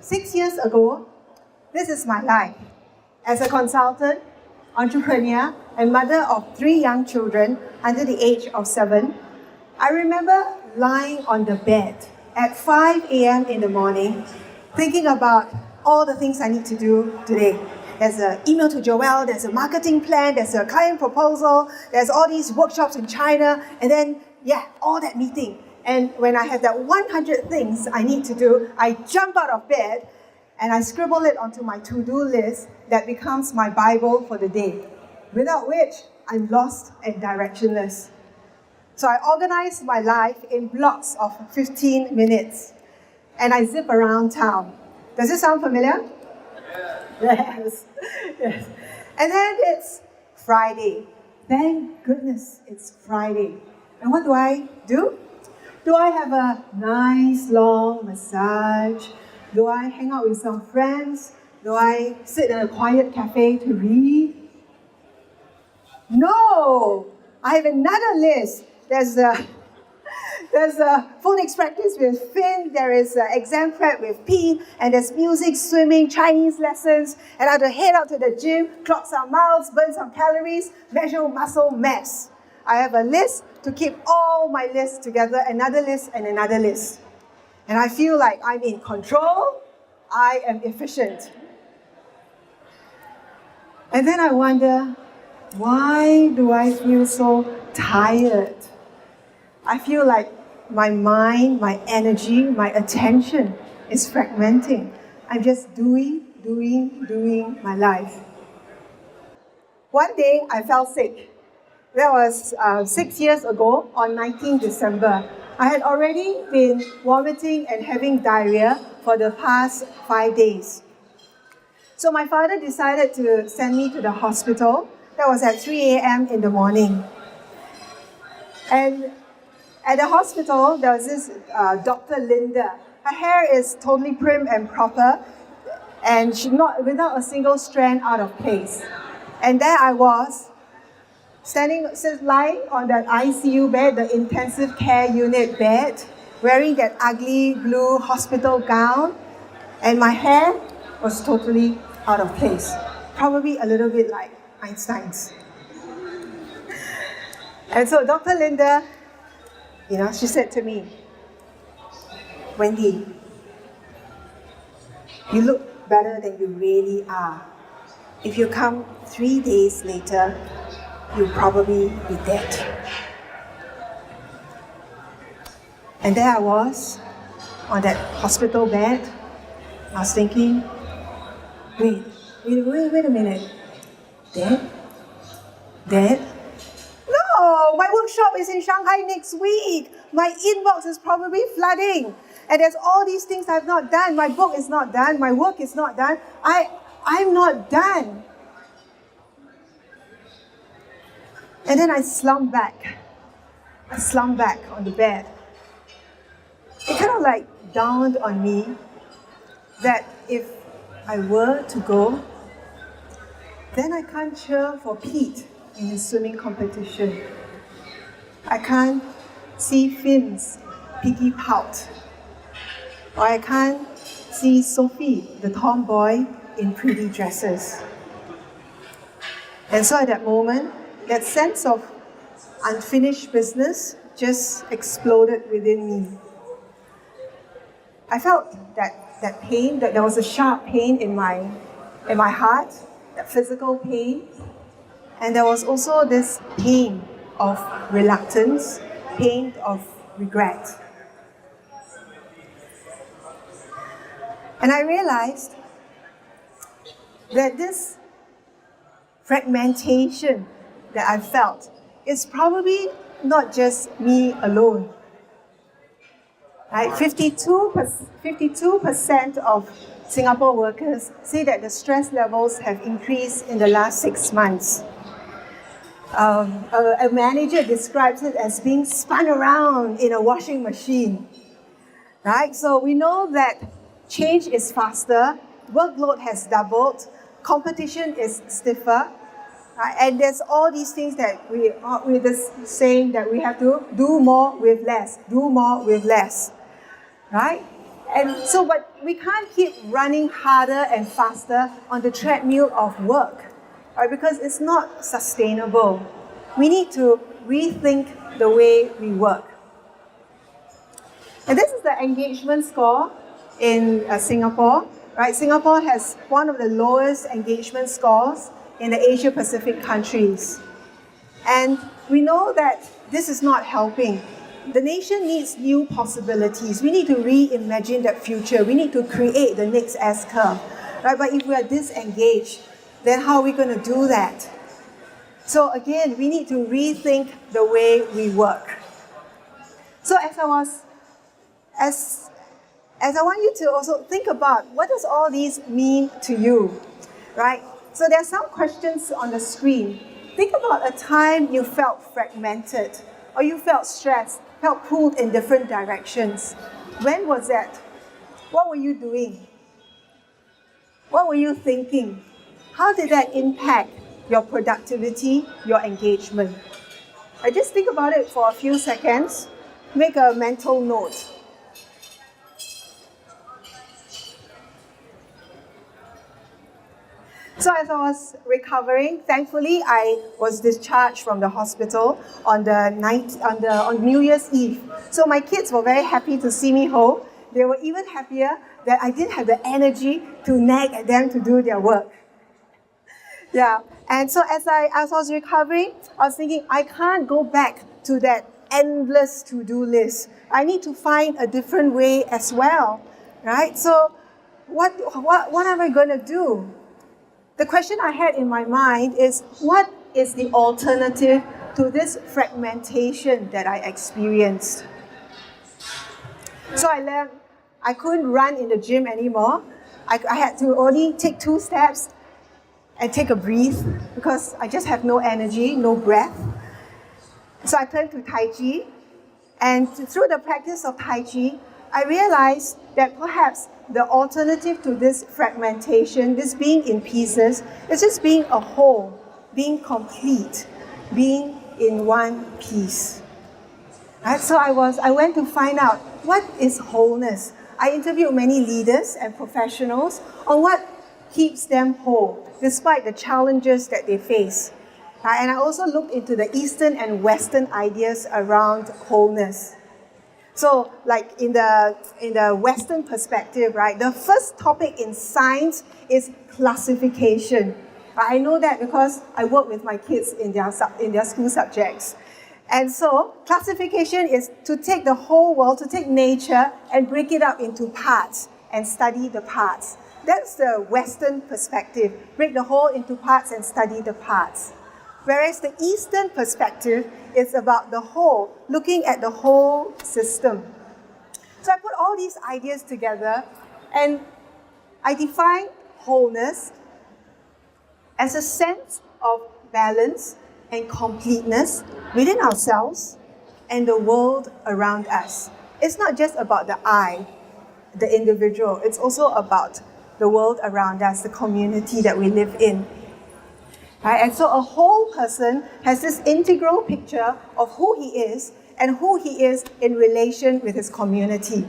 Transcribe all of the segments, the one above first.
6 years ago, this is my life. As a consultant, entrepreneur, and mother of 3 young children under the age of 7, I remember lying on the bed at 5 a.m. in the morning, thinking about all the things I need to do today. There's an email to Joelle, there's a marketing plan, there's a client proposal, there's all these workshops in China, and then, all that meeting. And when I have that 100 things I need to do, I jump out of bed and I scribble it onto my to-do list that becomes my Bible for the day, without which I'm lost and directionless. So I organize my life in blocks of 15 minutes and I zip around town. Does this sound familiar? Yes. Yes. And then it's Friday. Thank goodness it's Friday. And what do I do? Do I have a nice long massage? Do I hang out with some friends? Do I sit in a quiet cafe to read? No! I have another list. There's a phonics practice with Finn, there is exam prep with P, and there's music, swimming, Chinese lessons, and I have to head out to the gym, clock some miles, burn some calories, measure muscle mass. I have a list to keep all my lists together, another list and another list. And I feel like I'm in control, I am efficient. And then I wonder, why do I feel so tired? I feel like my mind, my energy, my attention is fragmenting. I'm just doing my life. One day, I fell sick. That was 6 years ago on 19 December. I had already been vomiting and having diarrhea for the past 5 days. So my father decided to send me to the hospital. That was at 3 a.m. in the morning. And at the hospital, there was this Dr. Linda. Her hair is totally prim and proper, and without a single strand out of place. And there I was, lying on that ICU bed, the intensive care unit bed, wearing that ugly blue hospital gown, and my hair was totally out of place. Probably a little bit like Einstein's. And so Dr. Linda, she said to me, Wendy, you look better than you really are. If you come 3 days later, you'll probably be dead. And there I was, on that hospital bed. I was thinking, wait a minute. Dead? No, my workshop is in Shanghai next week. My inbox is probably flooding. And there's all these things I've not done. My book is not done. My work is not done. I'm not done. And then I slumped back. On the bed. It kind of like dawned on me that if I were to go, then I can't cheer for Pete in his swimming competition. I can't see Finn's piggy pout. Or I can't see Sophie, the tomboy, in pretty dresses. And so at that moment, that sense of unfinished business just exploded within me. I felt that pain, that there was a sharp pain in my heart, that physical pain. And there was also this pain of reluctance, pain of regret. And I realized that this fragmentation that I felt is probably not just me alone. Right? 52% of Singapore workers say that the stress levels have increased in the last 6 months. A manager describes it as being spun around in a washing machine. Right? So we know that change is faster, workload has doubled, competition is stiffer, and there's all these things that we're just saying that we have to do more with less, right? And so, but we can't keep running harder and faster on the treadmill of work, right? Because it's not sustainable. We need to rethink the way we work. And this is the engagement score in Singapore, right? Singapore has one of the lowest engagement scores in the Asia Pacific countries. And we know that this is not helping. The nation needs new possibilities. We need to reimagine that future. We need to create the next S-curve, right? But if we are disengaged, then how are we going to do that? So again, we need to rethink the way we work. So as I want you to also think about, what does all these mean to you, right? So there are some questions on the screen. Think about a time you felt fragmented, or you felt stressed, felt pulled in different directions. When was that? What were you doing? What were you thinking? How did that impact your productivity, your engagement? I just think about it for a few seconds. Make a mental note. So as I was recovering, thankfully I was discharged from the hospital on New Year's Eve. So my kids were very happy to see me home. They were even happier that I didn't have the energy to nag at them to do their work. Yeah, and so as I was recovering, I was thinking, I can't go back to that endless to-do list. I need to find a different way as well, right? So what am I going to do? The question I had in my mind is, what is the alternative to this fragmentation that I experienced? So I learned I couldn't run in the gym anymore. I had to only take 2 steps and take a breath because I just have no energy, no breath. So I turned to Tai Chi, and through the practice of Tai Chi, I realized that perhaps the alternative to this fragmentation, this being in pieces, is just being a whole, being complete, being in one piece. Right? So I went to find out, what is wholeness? I interviewed many leaders and professionals on what keeps them whole, despite the challenges that they face. And I also looked into the Eastern and Western ideas around wholeness. So, like in the Western perspective, right, the first topic in science is classification. I know that because I work with my kids in their school subjects. And so, classification is to take the whole world, to take nature and break it up into parts and study the parts. That's the Western perspective. Break the whole into parts and study the parts. Whereas the Eastern perspective is about the whole, looking at the whole system. So I put all these ideas together and I define wholeness as a sense of balance and completeness within ourselves and the world around us. It's not just about the I, the individual, it's also about the world around us, the community that we live in. Right? And so a whole person has this integral picture of who he is and who he is in relation with his community.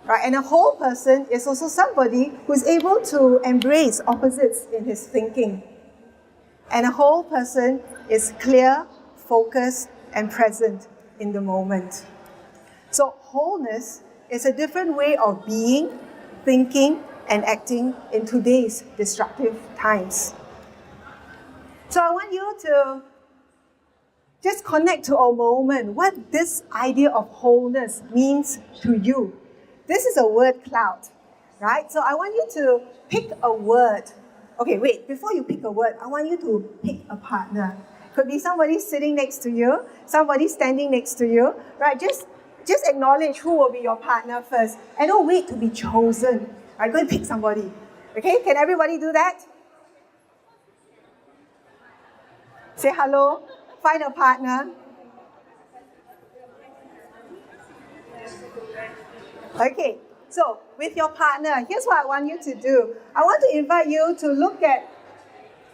Right? And a whole person is also somebody who is able to embrace opposites in his thinking. And a whole person is clear, focused, and present in the moment. So wholeness is a different way of being, thinking, and acting in today's disruptive times. So I want you to just connect to a moment what this idea of wholeness means to you. This is a word cloud, right? So I want you to pick a word. Okay, wait, before you pick a word, I want you to pick a partner. Could be somebody sitting next to you, somebody standing next to you, right? Just acknowledge who will be your partner first. And don't wait to be chosen. Right, go and pick somebody. Okay, can everybody do that? Say hello, find a partner. Okay, so with your partner, here's what I want you to do. I want to invite you to look at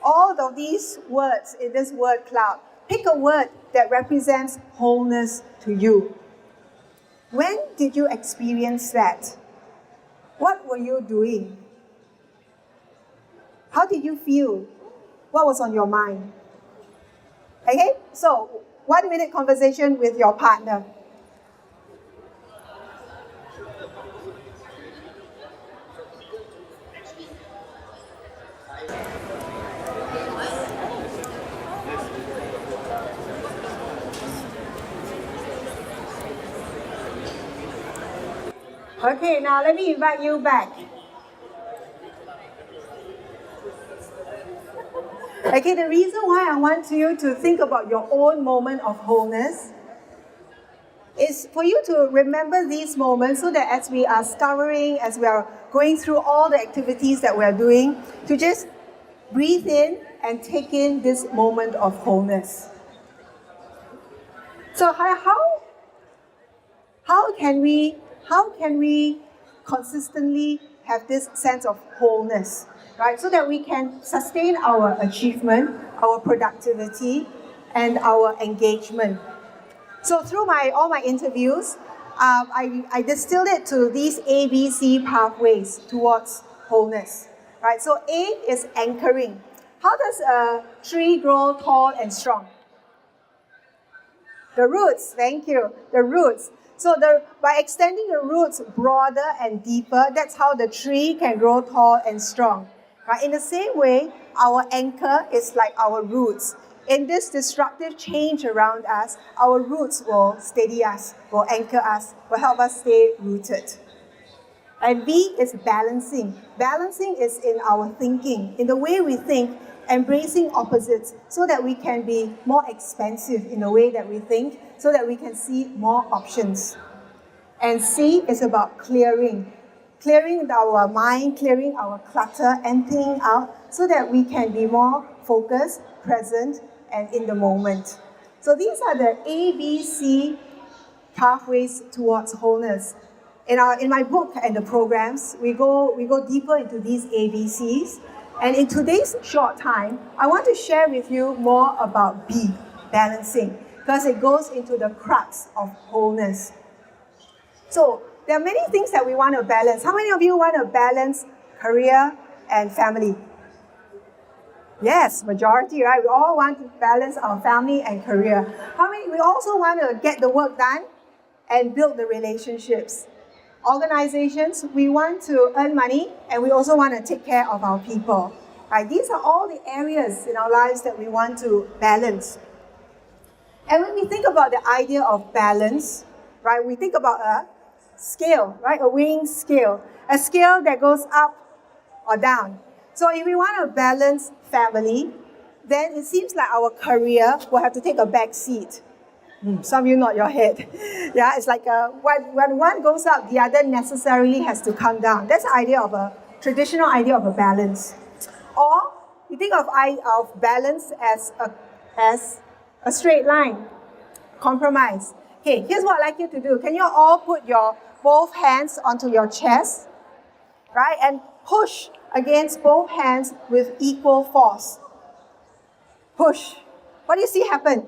all of these words in this word cloud. Pick a word that represents wholeness to you. When did you experience that? What were you doing? How did you feel? What was on your mind? Okay, so 1 minute conversation with your partner. Okay, now let me invite you back. Okay, the reason why I want you to think about your own moment of wholeness is for you to remember these moments so that as we are scouring, as we are going through all the activities that we are doing, to just breathe in and take in this moment of wholeness. So how can we consistently have this sense of wholeness, right? So that we can sustain our achievement, our productivity, and our engagement. So through all my interviews, I distilled it to these ABC pathways towards wholeness, right? So A is anchoring. How does a tree grow tall and strong? The roots, thank you, the roots. So by extending the roots broader and deeper, that's how the tree can grow tall and strong. Right? In the same way, our anchor is like our roots. In this disruptive change around us, our roots will steady us, will anchor us, will help us stay rooted. And B is balancing. Balancing is in our thinking, in the way we think, embracing opposites so that we can be more expansive in the way that we think, so that we can see more options. And C is about clearing. Clearing our mind, clearing our clutter, emptying out so that we can be more focused, present, and in the moment. So these are the ABC pathways towards wholeness. In my book and the programs, we go deeper into these ABCs. And in today's short time, I want to share with you more about B, balancing, because it goes into the crux of wholeness. So there are many things that we want to balance. How many of you want to balance career and family? Yes, majority, right? We all want to balance our family and career. How many? We also want to get the work done and build the relationships. Organizations, we want to earn money and we also want to take care of our people. Right? These are all the areas in our lives that we want to balance. And when we think about the idea of balance, right, we think about a scale, right? A weighing scale. A scale that goes up or down. So if we want to balance family, then it seems like our career will have to take a back seat. Some of you nod your head. Yeah, it's like when one goes up, the other necessarily has to come down. That's the idea of a traditional idea of a balance. Or you think of balance as a straight line, compromise. Okay, here's what I'd like you to do. Can you all put your both hands onto your chest, right? And push against both hands with equal force. Push. What do you see happen?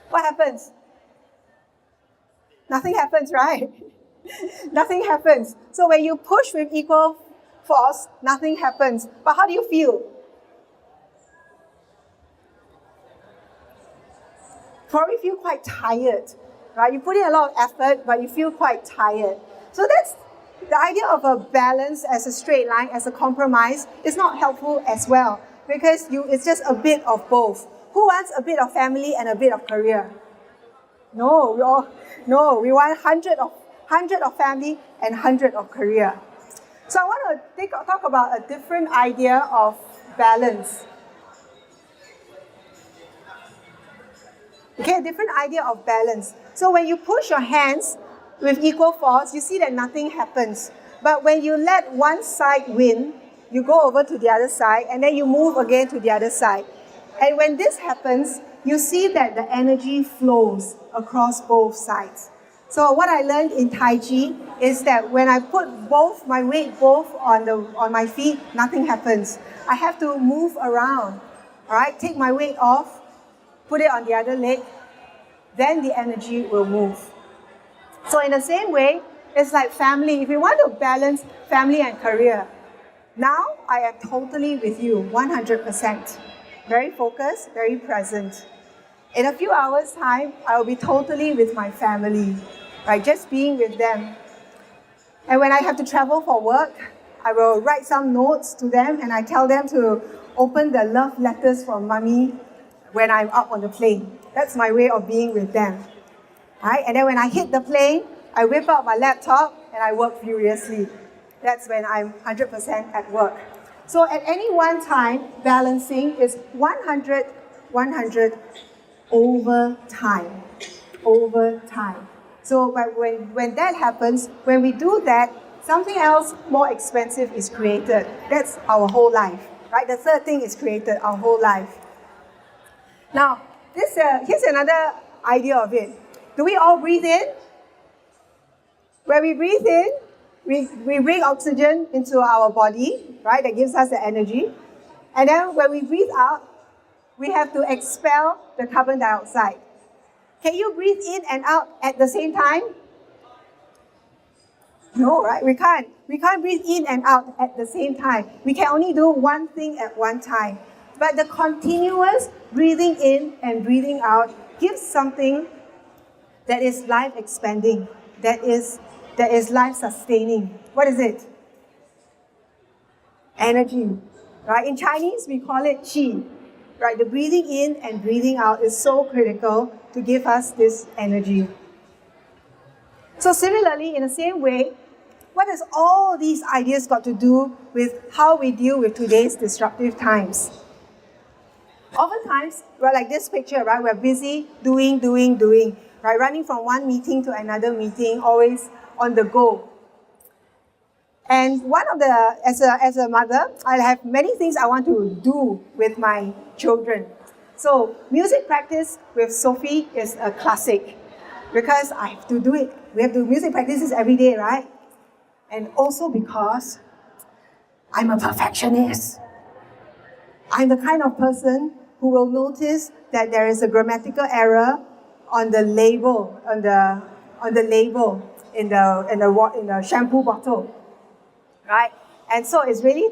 What happens? Nothing happens, right? Nothing happens. So when you push with equal force, nothing happens. But how do you feel? Probably feel quite tired, right? You put in a lot of effort, but you feel quite tired. So that's the idea of a balance as a straight line, as a compromise, is not helpful as well because it's just a bit of both. Who wants a bit of family and a bit of career? No, we want 100 of family and 100 of career. So I want to talk about a different idea of balance. Okay, a different idea of balance. So when you push your hands with equal force, you see that nothing happens. But when you let one side win, you go over to the other side and then you move again to the other side. And when this happens, you see that the energy flows across both sides. So what I learned in Tai Chi is that when I put my weight on my feet, nothing happens. I have to move around, all right? Take my weight off, put it on the other leg, then the energy will move. So in the same way, It's like family. If you want to balance family and career, now I am totally with you, 100%. Very focused, very present. In a few hours' time, I will be totally with my family, right? Just being with them. And when I have to travel for work, I will write some notes to them and I tell them to open the love letters from mommy when I'm up on the plane. That's my way of being with them. Right? And then when I hit the plane, I whip out my laptop and I work furiously. That's when I'm 100% at work. So at any one time, balancing is 100, 100 over time. Over time. So when that happens, when we do that, something else more expensive is created. That's our whole life, right? The third thing is created, our whole life. Now, here's another idea of it. Do we all breathe in? When we breathe in, we bring oxygen into our body, right? That gives us the energy. And then when we breathe out, we have to expel the carbon dioxide. Can you breathe in and out at the same time? No, right? We can't. We can't breathe in and out at the same time. We can only do one thing at one time. But the continuous breathing in and breathing out gives something that is life expanding, that is life sustaining. What is it? Energy. Right? In Chinese, we call it qi. Right? The breathing in and breathing out is so critical to give us this energy. So similarly, in the same way, what has all these ideas got to do with how we deal with today's disruptive times? Oftentimes, we're like this picture, right? We're busy doing, right? Running from one meeting to another meeting, always on the go. And as a mother, I have many things I want to do with my children. So music practice with Sophie is a classic because I have to do it. We have to do music practices every day, right? And also because I'm a perfectionist. I'm the kind of person who will notice that there is a grammatical error on the label, on the label in the shampoo bottle, right? And so it's really,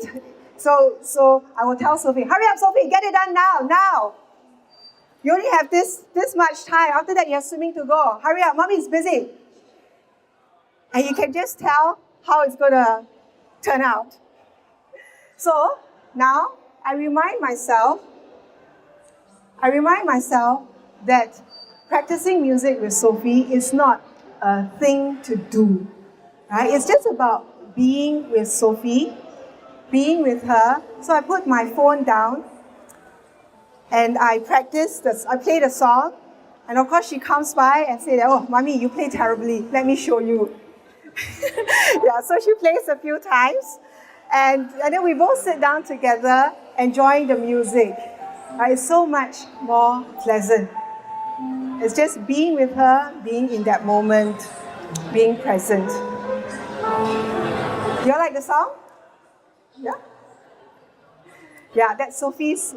so I will tell Sophie, hurry up, Sophie, get it done now. You only have this much time. After that, you have swimming to go. Hurry up, mommy's busy. And you can just tell how it's going to turn out. So now I remind myself that practicing music with Sophie is not a thing to do, right? It's just about being with Sophie, being with her. So I put my phone down and I play the song. And of course she comes by and says, oh, mommy, you play terribly. Let me show you. Yeah, so she plays a few times. And then we both sit down together, enjoying the music. It's so much more pleasant. It's just being with her, being in that moment, being present. You all like the song? Yeah? Yeah, that's Sophie's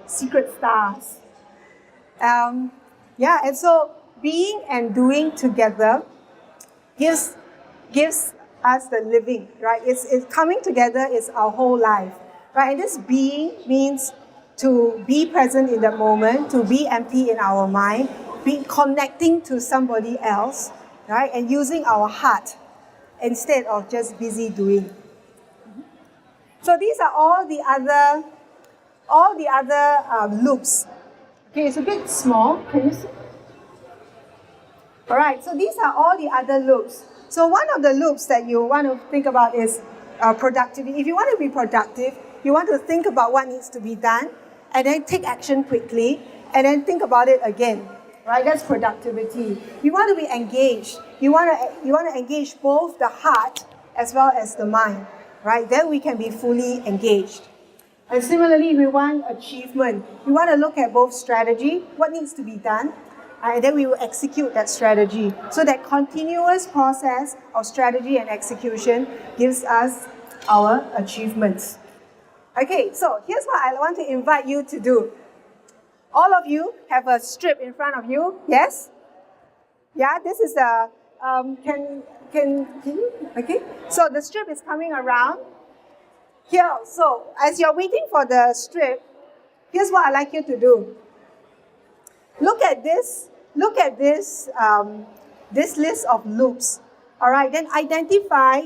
secret stars. And so being and doing together gives us the living, right? It's coming together is our whole life, right? And this being means to be present in that moment, to be empty in our mind, be connecting to somebody else, right? And using our heart instead of just busy doing. So these are all the other loops. Okay, it's a bit small. Can you see? All right, so these are all the other loops. So one of the loops that you want to think about is productivity. If you want to be productive, you want to think about what needs to be done, and then take action quickly, and then think about it again. Right? That's productivity. You want to be engaged. You want to engage both the heart as well as the mind. Right? Then we can be fully engaged. And similarly, we want achievement. We want to look at both strategy, what needs to be done, and then we will execute that strategy. So that continuous process of strategy and execution gives us our achievements. Okay, so here's what I want to invite you to do. All of you have a strip in front of you, yes? Yeah, this is can can you? Okay. So the strip is coming around. Here, so as you're waiting for the strip, here's what I'd like you to do. Look at this list of loops. All right, then identify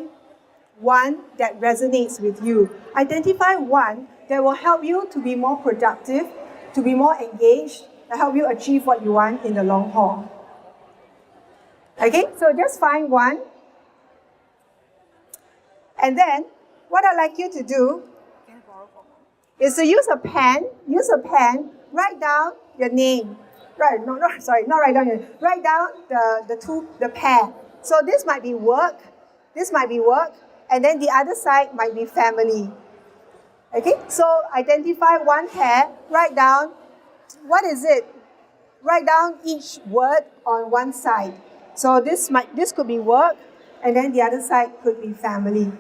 one that resonates with you. Identify one that will help you to be more productive, to be more engaged, to help you achieve what you want in the long haul. Okay, so just find one. And then, what I'd like you to do is to use a pen, write down your name. Right, not write down your name. Write down the pair. So this might be work, and then the other side might be family. Okay, so identify one pair, write down, what is it? Write down each word on one side. So this could be work, and then the other side could be family.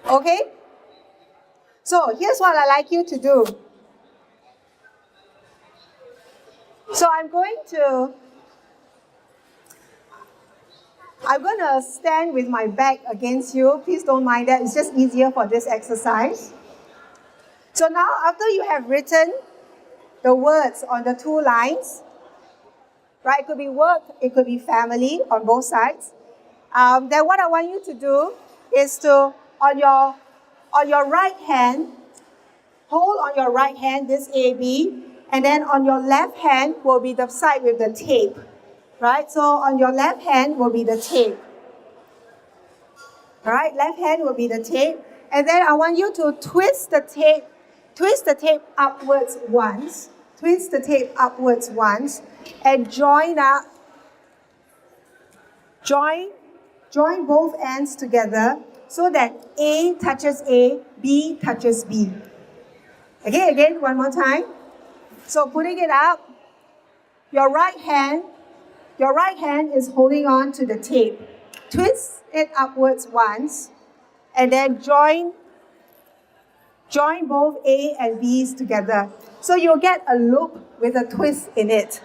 Okay? So here's what I'd like you to do. So I'm going to stand with my back against you. Please don't mind that. It's just easier for this exercise. So now, after you have written the words on the two lines, right? It could be work, it could be family on both sides. Then what I want you to do is to, on your right hand, hold on your right hand this AB, and then on your left hand will be the side with the tape. Right? So on your left hand will be the tape. Right? Left hand will be the tape. And then I want you to twist the tape upwards once. Twist the tape upwards once. And join up. Join both ends together so that A touches A, B touches B. Okay, again, one more time. So putting it up, your right hand is holding on to the tape. Twist it upwards once, and then join both A and B's together. So you'll get a loop with a twist in it.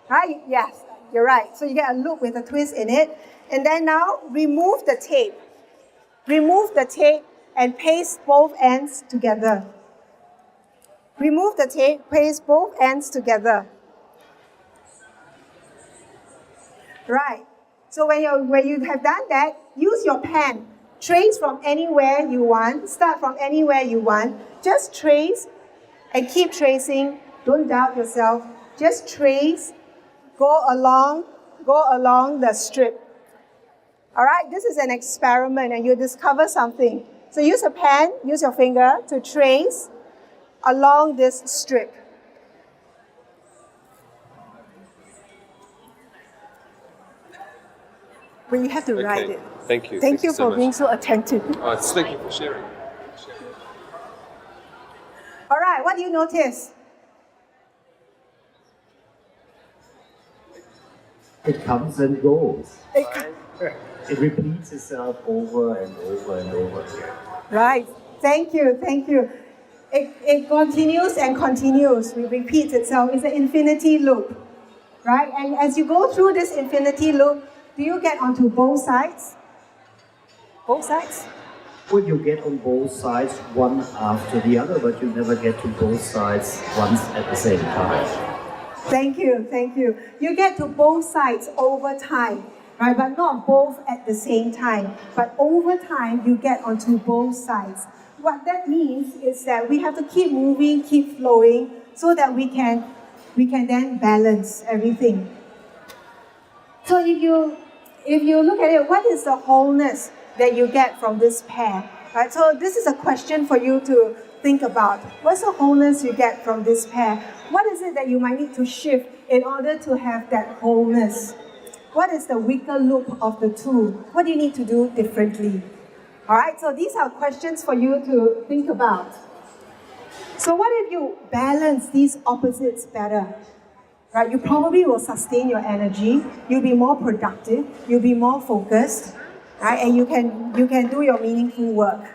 Right? Yes, you're right. So you get a loop with a twist in it. And then now remove the tape. Remove the tape and paste both ends together. Remove the tape, paste both ends together. Right. So when you have done that, use your pen. Trace from anywhere you want. Start from anywhere you want. Just trace and keep tracing. Don't doubt yourself. Just trace. Go along the strip. All right. This is an experiment, and you discover something. So use a pen. Use your finger to trace along this strip. But you have to write it. Thank you. Thank you so for much. being so attentive. Thank you for sharing. All right, what do you notice? It comes and goes. It repeats itself over and over and over again. Right. Thank you. It continues and continues. It repeats itself. It's an infinity loop. Right? And as you go through this infinity loop, do you get onto both sides? Both sides? Well, you get on both sides one after the other, but you never get to both sides once at the same time. Thank you. You get to both sides over time, right? But not both at the same time. But over time, you get onto both sides. What that means is that we have to keep moving, keep flowing, so that we can then balance everything. So if you look at it, what is the wholeness that you get from this pair? Right? So this is a question for you to think about. What's the wholeness you get from this pair? What is it that you might need to shift in order to have that wholeness? What is the weaker loop of the two? What do you need to do differently? All right, so these are questions for you to think about. So what if you balance these opposites better? Right, you probably will sustain your energy, you'll be more productive, you'll be more focused, right, and you can do your meaningful work.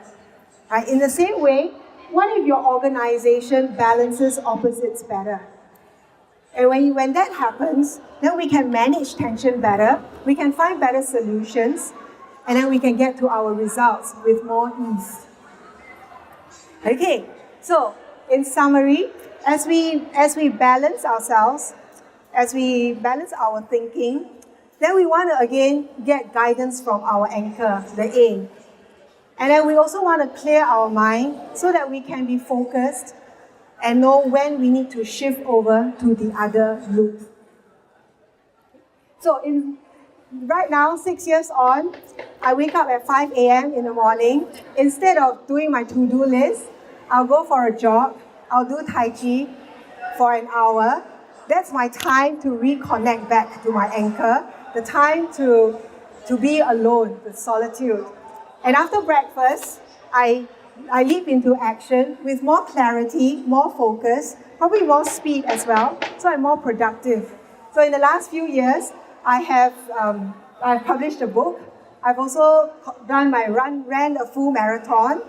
Right? In the same way, what if your organization balances opposites better? And when that happens, then we can manage tension better, we can find better solutions, and then we can get to our results with more ease. Okay, so in summary, as we balance ourselves, as we balance our thinking, then we want to again get guidance from our anchor, the A. And then we also want to clear our mind so that we can be focused and know when we need to shift over to the other loop. So right now, 6 years on, I wake up at 5 a.m. in the morning. Instead of doing my to-do list, I'll go for a jog, I'll do Tai Chi for an hour. That's my time to reconnect back to my anchor, the time to be alone, the solitude. And after breakfast, I leap into action with more clarity, more focus, probably more speed as well, so I'm more productive. So in the last few years, I've published a book. I've also done ran a full marathon.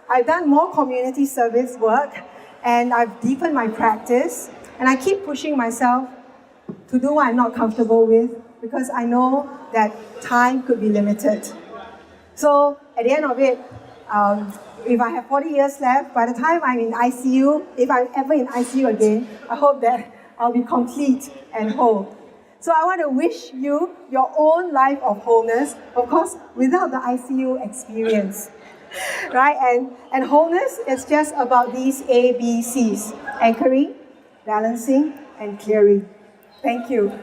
I've done more community service work, and I've deepened my practice. And I keep pushing myself to do what I'm not comfortable with, because I know that time could be limited. So at the end of it, if I have 40 years left, by the time I'm in ICU, if I'm ever in ICU again, I hope that I'll be complete and whole. So I want to wish you your own life of wholeness, of course, without the ICU experience. Right? And wholeness is just about these ABCs: anchoring, balancing, and clearing. Thank you.